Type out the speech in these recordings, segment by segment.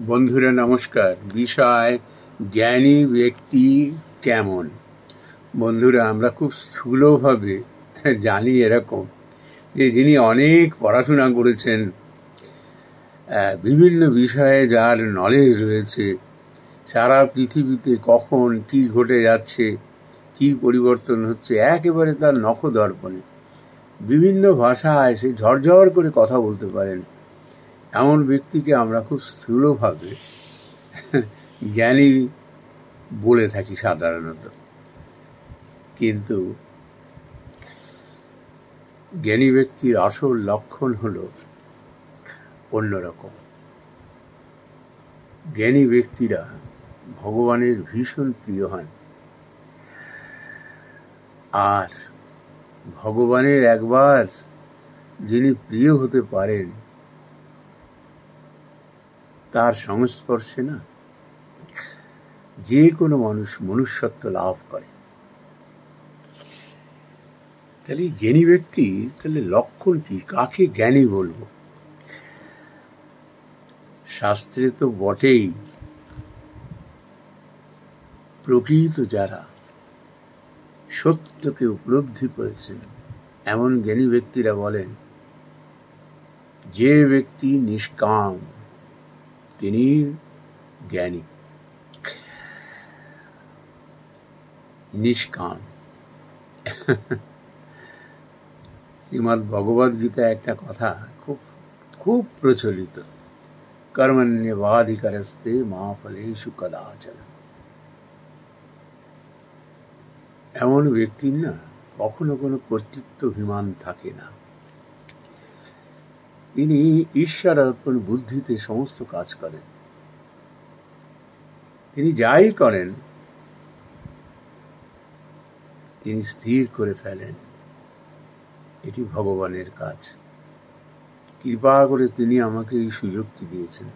বন্ধুরা নমস্কার। বিষয় জ্ঞানী ব্যক্তি কেমন। বন্ধুরা, আমরা খুব স্থূলভাবে জানি এরকম যে যিনি অনেক পড়াশোনা করেছেন, বিভিন্ন বিষয়ে যার নলেজ রয়েছে, সারা পৃথিবীতে কখন কি ঘটে যাচ্ছে, কি পরিবর্তন হচ্ছে, একেবারে তার নখদর্পণে বিভিন্ন ভাষায় সে ঝরঝর করে কথা বলতে পারেন, এমন ব্যক্তিকে আমরা খুব স্থূলভাবে জ্ঞানী বলে থাকি সাধারণত। কিন্তু জ্ঞানী ব্যক্তির আসল লক্ষণ হলো অন্যরকম। জ্ঞানী ব্যক্তিরা ভগবানের ভীষণ প্রিয় হন, আর ভগবানের একবার যিনি প্রিয় হতে পারেন, তার সংস্পর্শে না যে কোনো মানুষ মনুষ্যত্ব লাভ করে। তাহলে জ্ঞানী ব্যক্তি তাহলে লক্ষণ কি, কাকে জ্ঞানী বলবো? শাস্ত্রে তো বটেই, প্রকৃত যারা সত্যকে উপলব্ধি করেছেন এমন জ্ঞানী ব্যক্তিরা বলেন, যে ব্যক্তি নিষ্কাম তিনি জ্ঞানী। নিষ্কাম, শ্রীমদ্ ভগবদ গীতা একটা কথা খুব খুব প্রচলিত, কর্মণ্যেবাধিকারস্তে মা ফলেষু কদাচন। এমন ব্যক্তির না কখনো কোনো কর্তৃত্বাভিমান থাকে না। তিনি ঈশ্বর অর্পণ বুদ্ধিতে সমস্ত কাজ করেন। তিনি যাই করেন তিনি স্থির করে ফেলেন এটি ভগবানের কাজ। কৃপা করে তিনি আমাকে এই সুযোগটি দিয়েছেন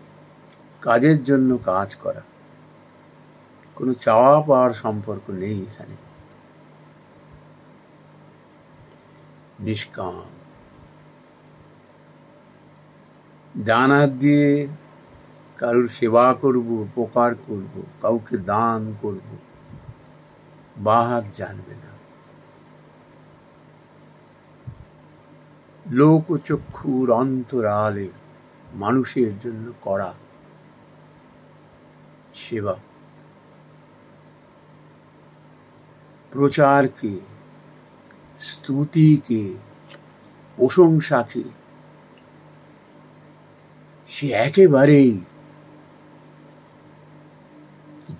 কাজের জন্য কাজ করা। কোনো চাওয়া পাওয়ার সম্পর্ক নেই এখানে। নিষ্কাম, ডান হাত দিয়ে কারোর সেবা করব, উপকার করব, কাউকে দান করব, বাঁ হাত জানবে না। লোকচক্ষুর অন্তরালে মানুষের জন্য করা সেবা, প্রচারকে, স্তুতিকে, প্রশংসাকে সে একেবারেই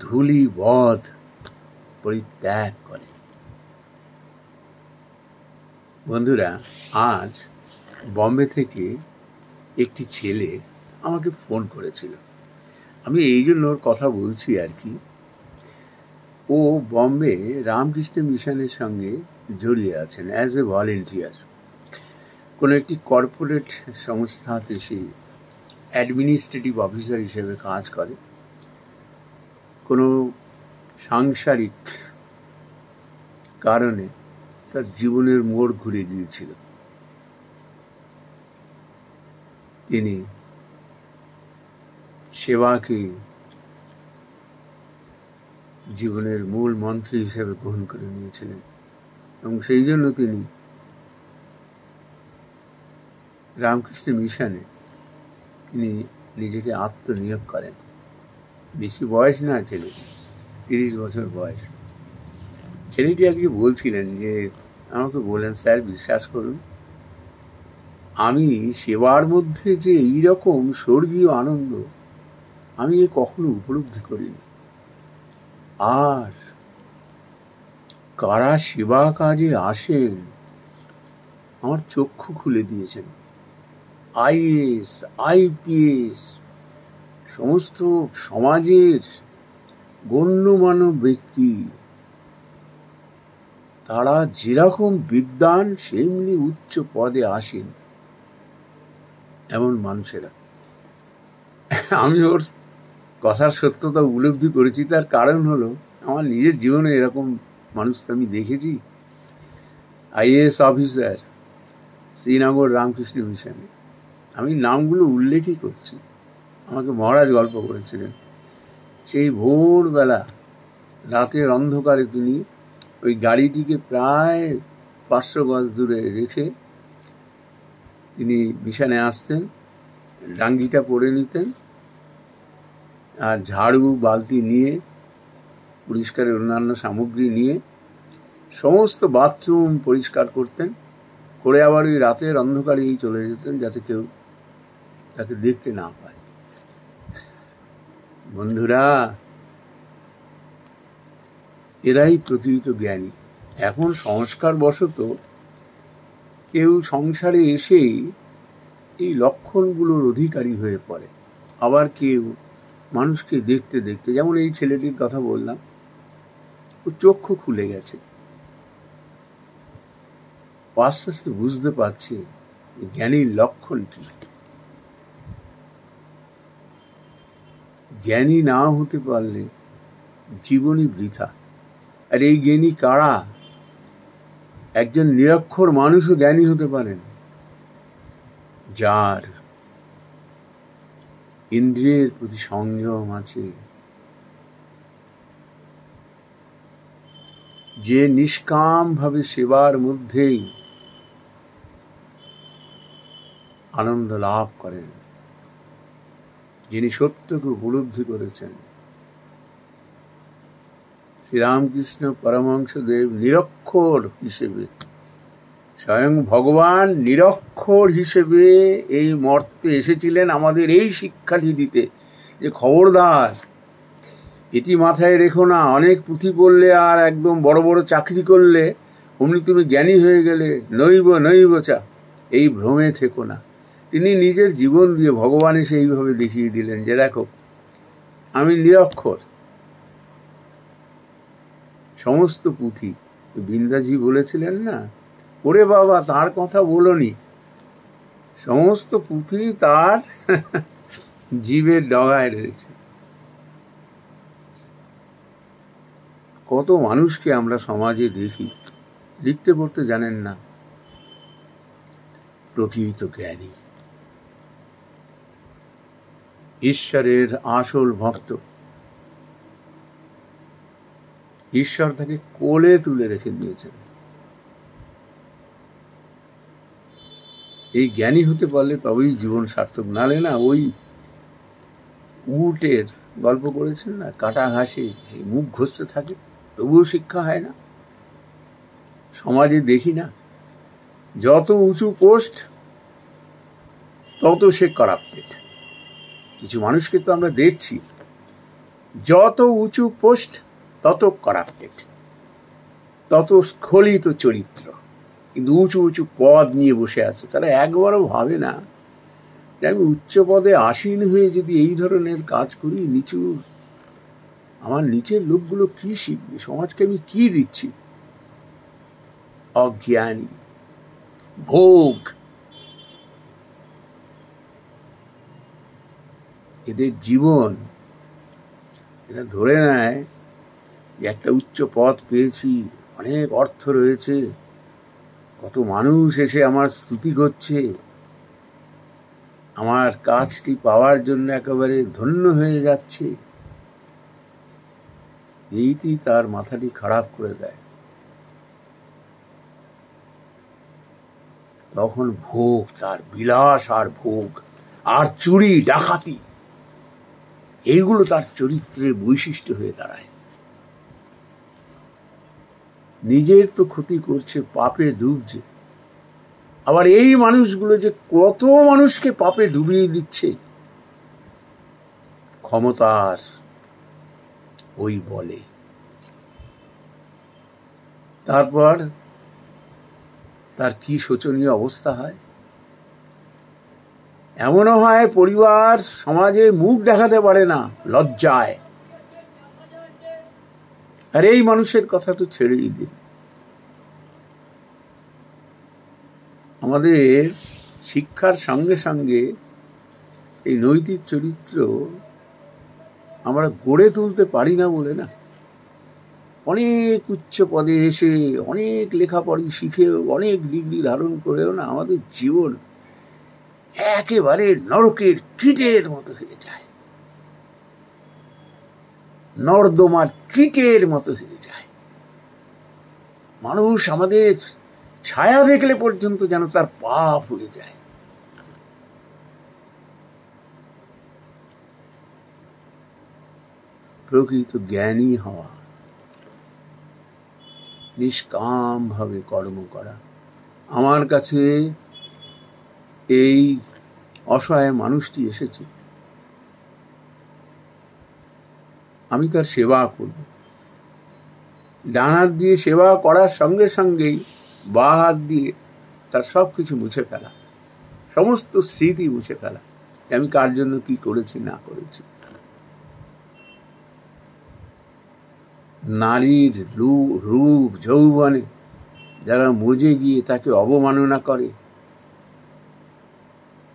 ধূলিবৎ পরিত্যাগ করে। বন্ধুরা, আজ বম্বে থেকে একটি ছেলে আমাকে ফোন করেছিল। আমি এই জন্য ওর কথা বলছি আর কি। ও বম্বে রামকৃষ্ণ মিশনের সঙ্গে জড়িয়ে আছেন অ্যাজ এ ভলেন্টিয়ার। কোনো একটি কর্পোরেট সংস্থাতে সে অ্যাডমিনিস্ট্রেটিভ অফিসার হিসেবে কাজ করে। কোনো সাংসারিক কারণে তার জীবনের মোড় ঘুরে গিয়েছিল। তিনি সেবাকে জীবনের মূল মন্ত্র হিসেবে গ্রহণ করে নিয়েছিলেন, এবং সেই জন্য তিনি রামকৃষ্ণ মিশনে তিনি নিজেকে আত্মনিয়োগ করেন। বেশি বয়স না ছেলে, 30 বছর বয়স। ছেলেটি আজকে বলছিলেন যে আমাকে বলেন, স্যার বিশ্বাস করুন, আমি সেবার মধ্যে যে এইরকম স্বর্গীয় আনন্দ আমি কখনো উপলব্ধি করিনি। আর কারা সেবা কাজে আসেন আমার চক্ষু খুলে দিয়েছেন। আইএএস, আইপিএস, সমস্ত সমাজের গণ্যমান্য ব্যক্তি, তারা যেরকম বিদ্বান সেমনি উচ্চ পদে আসেন এমন মানুষেরা। আমি ওর কথার সত্যতা উপলব্ধি করেছি। তার কারণ হলো আমার নিজের জীবনে এরকম মানুষ তো আমি দেখেছি। আইএএস অফিসার, শ্রীনগর রামকৃষ্ণ মিশনে, আমি নামগুলো উল্লেখই করছি। আমাকে মহারাজ গল্প করেছিলেন। সেই ভোরবেলা রাতের অন্ধকারে তিনি ওই গাড়িটিকে প্রায় 500 গজ দূরে রেখে তিনি মিশনে আসতেন, ডাঙ্গিটা পরে নিতেন, আর ঝাড়ু বালতি নিয়ে, পরিষ্কারের অন্যান্য সামগ্রী নিয়ে সমস্ত বাথরুম পরিষ্কার করতেন, করে আবার ওই রাতের অন্ধকারেই চলে যেতেন যাতে কেউ তাকে দেখতে না পায়। বন্ধুরা, এরাই প্রকৃত জ্ঞানী। এখন সংস্কার বশত কেউ সংসারে এসেই এই লক্ষণগুলোর অধিকারী হয়ে পড়ে, আবার কেউ মানুষকে দেখতে দেখতে, যেমন এই ছেলেটির কথা বললাম, ও চক্ষু খুলে গেছে, আস্তে আস্তে বুঝতে পারছে জ্ঞানীর লক্ষণ কি। জ্ঞানী না হতে পারলে জীবনই বৃথা। আর এই জ্ঞানী কারা? একজন নিরক্ষর মানুষও জ্ঞানী হতে পারেন, যার ইন্দ্রিয়ের প্রতি সংযম আছে, যে নিষ্কামভাবে সেবার মধ্যেই আনন্দ লাভ করেন, যিনি সত্যকে উপলব্ধি করেছেন। শ্রীরামকৃষ্ণ পরমহংসদেব নিরক্ষর হিসেবে, স্বয়ং ভগবান নিরক্ষর হিসেবে এই মর্তে এসেছিলেন আমাদের এই শিক্ষাটি দিতে, যে খবরদার এটি মাথায় রেখো না, অনেক পুঁথি পড়লে আর একদম বড় বড় চাকরি করলে অমনি তুমি জ্ঞানী হয়ে গেলে, নৈব নৈব চা, এই ভ্রমে থেকো না। তিনি নিজের জীবন দিয়ে ভগবান এসে এইভাবে দেখিয়ে দিলেন যে দেখো আমি নিরক্ষর। সমস্ত পুঁথি, বৃন্দাজি বলেছিলেন না, ওরে বাবা তার কথা বলনি, সমস্ত পুঁথি তার জীবের ডগায় রয়েছে। কত মানুষকে আমরা সমাজে দেখি লিখতে পড়তে জানেন না, প্রকৃত জ্ঞানী, ঈশ্বরের আসল ভক্ত। ঈশ্বর তাকে কোলে তুলে রেখে দিয়েছেন। এই জ্ঞানী হতে পারলে তবেই জীবন সার্থক, নালে না ওই উটের গল্প করেছেন না, কাটা ঘাসে সেই মুখ ঘষতে থাকে, তবুও শিক্ষা হয় না। সমাজে দেখি না, যত উঁচু পোস্ট তত সে কারাপ্টেড। কিছু মানুষকে তো আমরা দেখছি, যত উঁচু পোস্ট তত কারাপ্টেড, তত স্খলিত চরিত্র, কিন্তু উঁচু উঁচু পদ নিয়ে বসে আছে। তারা একবারও ভাবে না যে আমি উচ্চ পদে আসীন হয়ে যদি এই ধরনের কাজ করি, আমার নিচের লোকগুলো কি শিখবে, সমাজকে আমি কি দিচ্ছি। অজ্ঞানী, ভোগ, এদের জীবন এরা ধরে নেয় যে একটা উচ্চ পদ পেয়েছি, অনেক অর্থ রয়েছে, কত মানুষ এসে আমার স্তুতি করছে, আমার কাজটি পাওয়ার জন্য একেবারে ধন্য হয়ে যাচ্ছে। এইটি তার মাথাটি খারাপ করে দেয়। তখন ভোগ, তার বিলাস আর ভোগ আর চুরি ডাকাতি, এইগুলো তার চরিত্রের বৈশিষ্ট্য হয়ে দাঁড়ায়। নিজের তো ক্ষতি করছে, পাপে ডুবছে, আবার এই মানুষগুলো যে কত মানুষকে পাপে ডুবিয়ে দিচ্ছে ক্ষমতার ওই বলে। তারপর তার কি শোচনীয় অবস্থা হয়। এমনও হয় পরিবার সমাজে মুখ দেখাতে পারে না লজ্জায়। আর এই মানুষের কথা তো ছেড়েই দিন। আমাদের শিক্ষার সঙ্গে সঙ্গে এই নৈতিক চরিত্র আমরা গড়ে তুলতে পারি না বলে না, অনেক উচ্চ পদে এসে অনেক লেখাপড়ি শিখেও অনেক ডিগ্রি ধারণ করেও না আমাদের জীবন একেবারে নরকের কীটের মতো হয়ে যায়, নর্দমার কীটের মতো হয়ে যায়। মানুষ আমাদের ছায়া দেখলে পর্যন্ত যেন তার পাপ হয়ে যায়। প্রকৃত জ্ঞানী হওয়া, নিষ্কাম ভাবে কর্ম করা। আমার কাছে এই অসহায় মানুষটি এসেছে, আমি তার সেবা করব। ডান হাত দিয়ে সেবা করার সঙ্গে সঙ্গেই বাঁ হাত দিয়ে তার সব কিছু মুছে ফেলা, সমস্ত স্মৃতি মুছে ফেলা, আমি কার জন্য কি করেছি না করেছি। নারীর রূপ যৌবনে যারা মজে গিয়ে তাকে অবমাননা করে,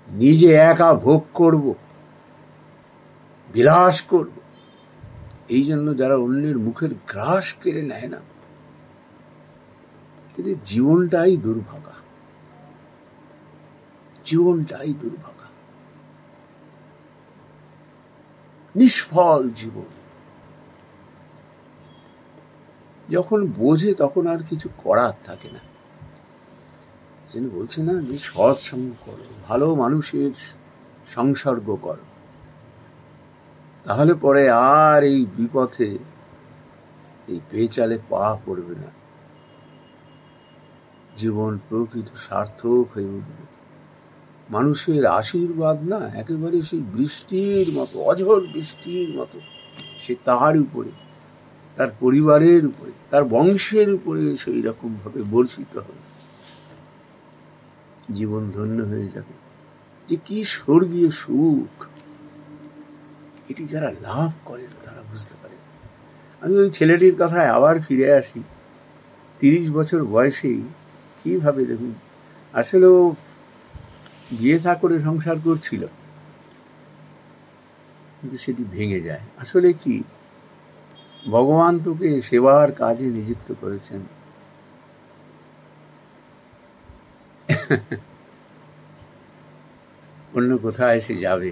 নিজে একা ভোগ করব, বিলাস করব, এই জন্য যারা অন্যের মুখের গ্রাস কেড়ে নেয় না, এদের জীবনটাই দুর্ভাগা, জীবনটাই দুর্ভাগা, নিষ্ফল জীবন। যখন বোঝে তখন আর কিছু করার থাকে না। যিনি বলছে না যে সৎসঙ্গ করো, ভালো মানুষের সংসর্গ করো, তাহলে পরে আর এই বিপথে, এই বেচালে পা পড়বে না। জীবন প্রকৃত সার্থক হয়ে উঠবে। মানুষের আশীর্বাদ না একেবারে সেই বৃষ্টির মতো, অঝোর বৃষ্টির মতো, সে তার উপরে, তার পরিবারের উপরে, তার বংশের উপরে সেই রকম ভাবে বর্ষিত হবে। জীবন ধন্য হয়ে যাবে। যে কি স্বর্গীয় সুখ, এটি যারা লাভ করেন তারা বুঝতে পারে। আমি ওই ছেলেটির কথায় আবার ফিরে আসি। 30 বছর বয়সেই কিভাবে, দেখুন, আসলে ও বিয়ে থা করে সংসার করছিল, কিন্তু সেটি ভেঙে যায়। আসলে কি, ভগবান তোকে সেবার কাজে নিযুক্ত করেছেন। অন্য কোথায় সে যাবে,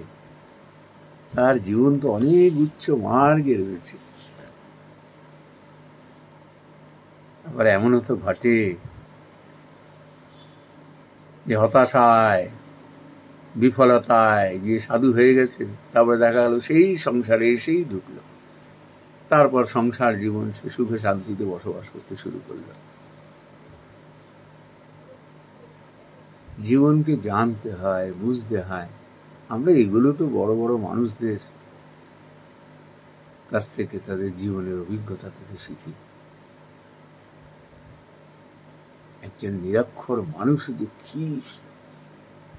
তার জীবন তো অনেক উচ্চ মার্গে রয়েছে। আবার এমনও তো ঘটে যে হতাশায়, বিফলতায় যে সাধু হয়ে গেছে, তারপরে দেখা গেল সেই সংসারে এসেই ঢুকলো, তারপর সংসার জীবন সে সুখে শান্তিতে বসবাস করতে শুরু করলো। জীবনকে জানতে হয়, বুঝতে হয়। আমরা এগুলো তো বড় বড় মানুষদের কাছ থেকে, তাদের জীবনের অভিজ্ঞতা থেকে শিখি। একজন নিরক্ষর মানুষ যে কি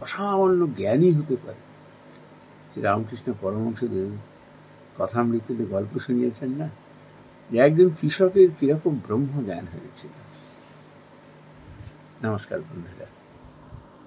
অসামান্য জ্ঞানী হতে পারে, শ্রী রামকৃষ্ণ পরমহংসদেব কথামৃত্যুতে গল্প শুনিয়েছেন না, যে একজন কৃষকের কিরকম ব্রহ্ম জ্ঞান হয়েছিল। নমস্কার বন্ধুরা।